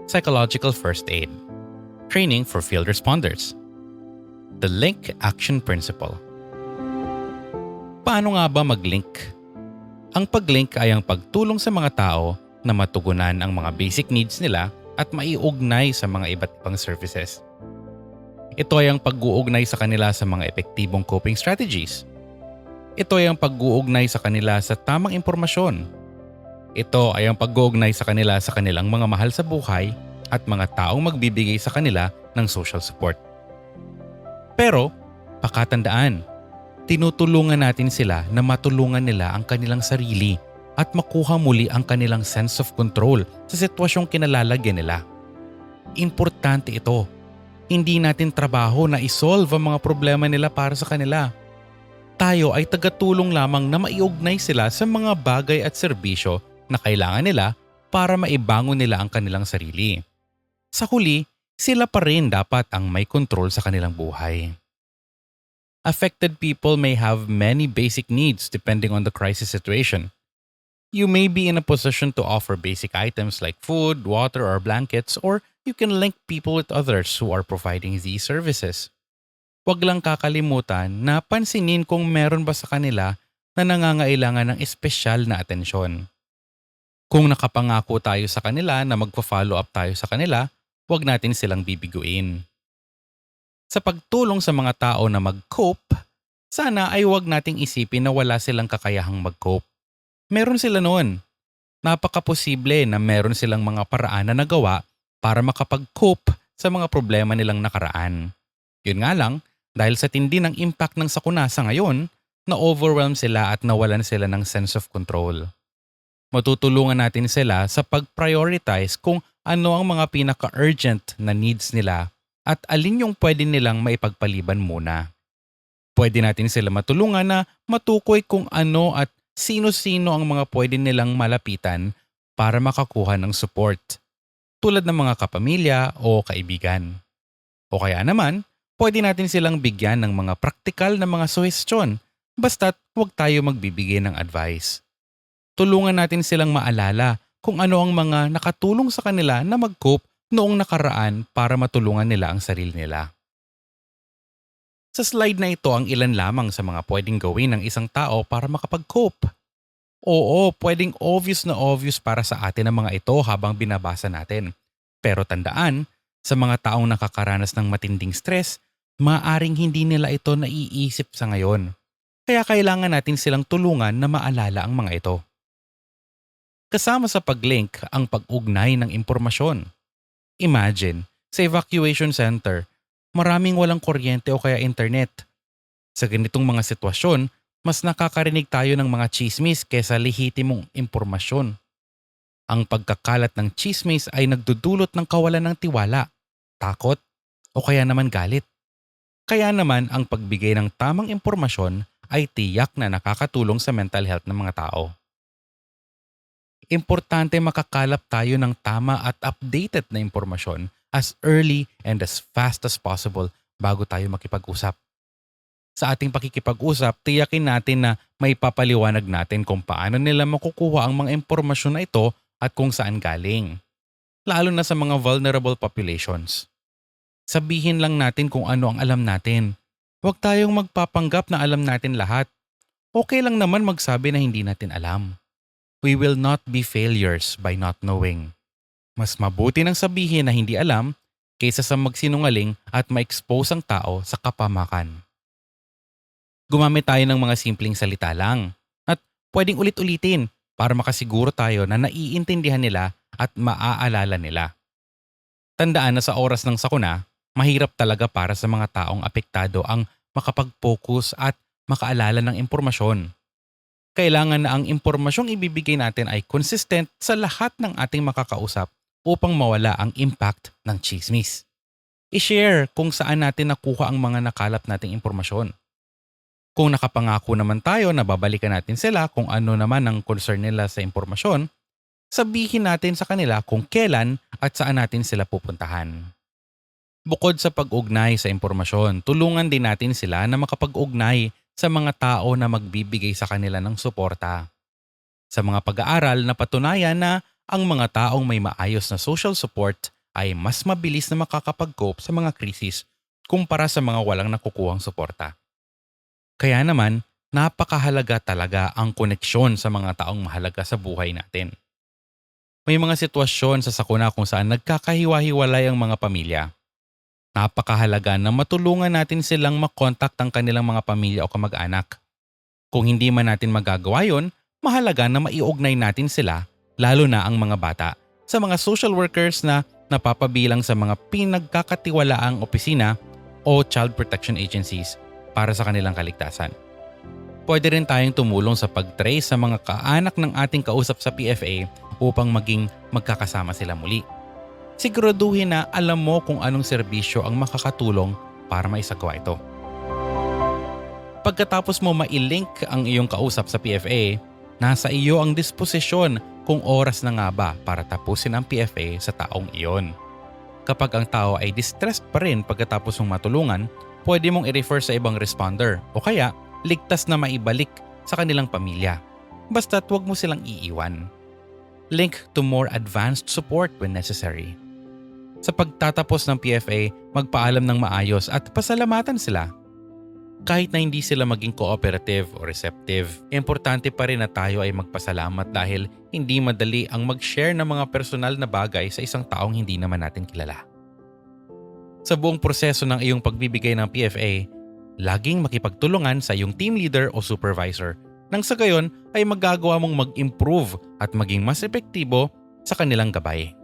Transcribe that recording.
psychological first aid, training for field responders. The Link Action Principle. Paano nga ba mag-link? Ang pag-link ay ang pagtulong sa mga tao na matugunan ang mga basic needs nila at maiugnay sa mga iba't ibang services. Ito ay ang pag-uugnay sa kanila sa mga epektibong coping strategies. Ito ay ang pag-uugnay sa kanila sa tamang impormasyon. Ito ay ang pag-uugnay sa kanila sa kanilang mga mahal sa buhay at mga taong magbibigay sa kanila ng social support. Pero, pakatandaan, tinutulungan natin sila na matulungan nila ang kanilang sarili at makuha muli ang kanilang sense of control sa sitwasyong kinalalagyan nila. Importante ito. Hindi natin trabaho na isolve ang mga problema nila para sa kanila. Tayo ay tagatulong lamang na maiugnay sila sa mga bagay at serbisyo na kailangan nila para maibangon nila ang kanilang sarili. Sa huli, sila pa rin dapat ang may control sa kanilang buhay. Affected people may have many basic needs depending on the crisis situation. You may be in a position to offer basic items like food, water, or blankets, or you can link people with others who are providing these services. Huwag lang kakalimutan na pansinin kung meron ba sa kanila na nangangailangan ng espesyal na atensyon. Kung nakapangako tayo sa kanila na magpa-follow up tayo sa kanila, huwag natin silang bibiguin. Sa pagtulong sa mga tao na mag-cope, sana ay huwag nating isipin na wala silang kakayahang mag-cope. Meron sila noon. Napakaposible na meron silang mga paraan na nagawa para makapag-cope sa mga problema nilang nakaraan. Yun nga lang, dahil sa tindi ng impact ng sakuna sa ngayon, na-overwhelm sila at nawalan sila ng sense of control. Matutulungan natin sila sa pag-prioritize kung ano ang mga pinaka-urgent na needs nila at alin yung pwede nilang maipagpaliban muna. Pwede natin sila matulungan na matukoy kung ano at sino-sino ang mga pwede nilang malapitan para makakuha ng support, tulad ng mga kapamilya o kaibigan. O kaya naman, pwede natin silang bigyan ng mga praktikal na mga suhestyon basta't huwag tayo magbibigay ng advice. Tulungan natin silang maalala kung ano ang mga nakatulong sa kanila na mag-cope noong nakaraan para matulungan nila ang sarili nila. Sa slide na ito ang ilan lamang sa mga pwedeng gawin ng isang tao para makapag-cope. Oo, pwedeng obvious na obvious para sa atin ang mga ito habang binabasa natin. Pero tandaan, sa mga taong nakakaranas ng matinding stress, maaring hindi nila ito naiisip sa ngayon. Kaya kailangan natin silang tulungan na maalala ang mga ito. Kasama sa pag-link ang pag-ugnay ng impormasyon. Imagine, sa evacuation center, maraming walang kuryente o kaya internet. Sa ganitong mga sitwasyon, mas nakakarinig tayo ng mga chismis kesa lehitimong impormasyon. Ang pagkakalat ng chismis ay nagdudulot ng kawalan ng tiwala, takot, o kaya naman galit. Kaya naman ang pagbigay ng tamang impormasyon ay tiyak na nakakatulong sa mental health ng mga tao. Importante makakalap tayo ng tama at updated na impormasyon as early and as fast as possible bago tayo makipag-usap. Sa ating pakikipag-usap, tiyakin natin na may papaliwanag natin kung paano nila makukuha ang mga impormasyon na ito at kung saan galing. Lalo na sa mga vulnerable populations. Sabihin lang natin kung ano ang alam natin. Huwag tayong magpapanggap na alam natin lahat. Okay lang naman magsabi na hindi natin alam. We will not be failures by not knowing. Mas mabuti nang sabihin na hindi alam kaysa sa magsinungaling at ma-expose ang tao sa kapamakan. Gumamit tayo ng mga simpleng salita lang at pwedeng ulit-ulitin para makasiguro tayo na naiintindihan nila at maaalala nila. Tandaan na sa oras ng sakuna, mahirap talaga para sa mga taong apektado ang makapag-focus at makaalala ng impormasyon. Kailangan na ang impormasyong ibibigay natin ay consistent sa lahat ng ating makakausap upang mawala ang impact ng chismis. I-share kung saan natin nakuha ang mga nakalap nating impormasyon. Kung nakapangako naman tayo na babalikan natin sila kung ano naman ang concern nila sa impormasyon, sabihin natin sa kanila kung kailan at saan natin sila pupuntahan. Bukod sa pag-ugnay sa impormasyon, tulungan din natin sila na makapag-ugnay sa mga tao na magbibigay sa kanila ng suporta. Sa mga pag-aaral, napatunayan na ang mga taong may maayos na social support ay mas mabilis na makakapag-cope sa mga krisis kumpara sa mga walang nakukuhang suporta. Kaya naman, napakahalaga talaga ang koneksyon sa mga taong mahalaga sa buhay natin. May mga sitwasyon sa sakuna kung saan nagkakahiwa-hiwalay ang mga pamilya. Napakahalaga na matulungan natin silang makontak ang kanilang mga pamilya o kamag-anak. Kung hindi man natin magagawa yon, mahalaga na maiugnay natin sila, lalo na ang mga bata, sa mga social workers na napapabilang sa mga pinagkakatiwalaang opisina o child protection agencies para sa kanilang kaligtasan. Pwede rin tayong tumulong sa pag-trace sa mga kaanak ng ating kausap sa PFA upang maging magkakasama sila muli. Siguraduhin na alam mo kung anong serbisyo ang makakatulong para maisagawa ito. Pagkatapos mo mailink ang iyong kausap sa PFA, nasa iyo ang disposisyon kung oras na nga ba para tapusin ang PFA sa taong iyon. Kapag ang tao ay distressed pa rin pagkatapos mong matulungan, pwede mong i-refer sa ibang responder o kaya ligtas na maibalik sa kanilang pamilya. Basta't huwag mo silang iiwan. Link to more advanced support when necessary. Sa pagtatapos ng PFA, magpaalam ng maayos at pasalamatan sila. Kahit na hindi sila maging cooperative o receptive, importante pa rin na tayo ay magpasalamat dahil hindi madali ang mag-share ng mga personal na bagay sa isang taong hindi naman natin kilala. Sa buong proseso ng iyong pagbibigay ng PFA, laging makipagtulungan sa iyong team leader o supervisor nang sa gayon ay magagawa mong mag-improve at maging mas epektibo sa kanilang gabay.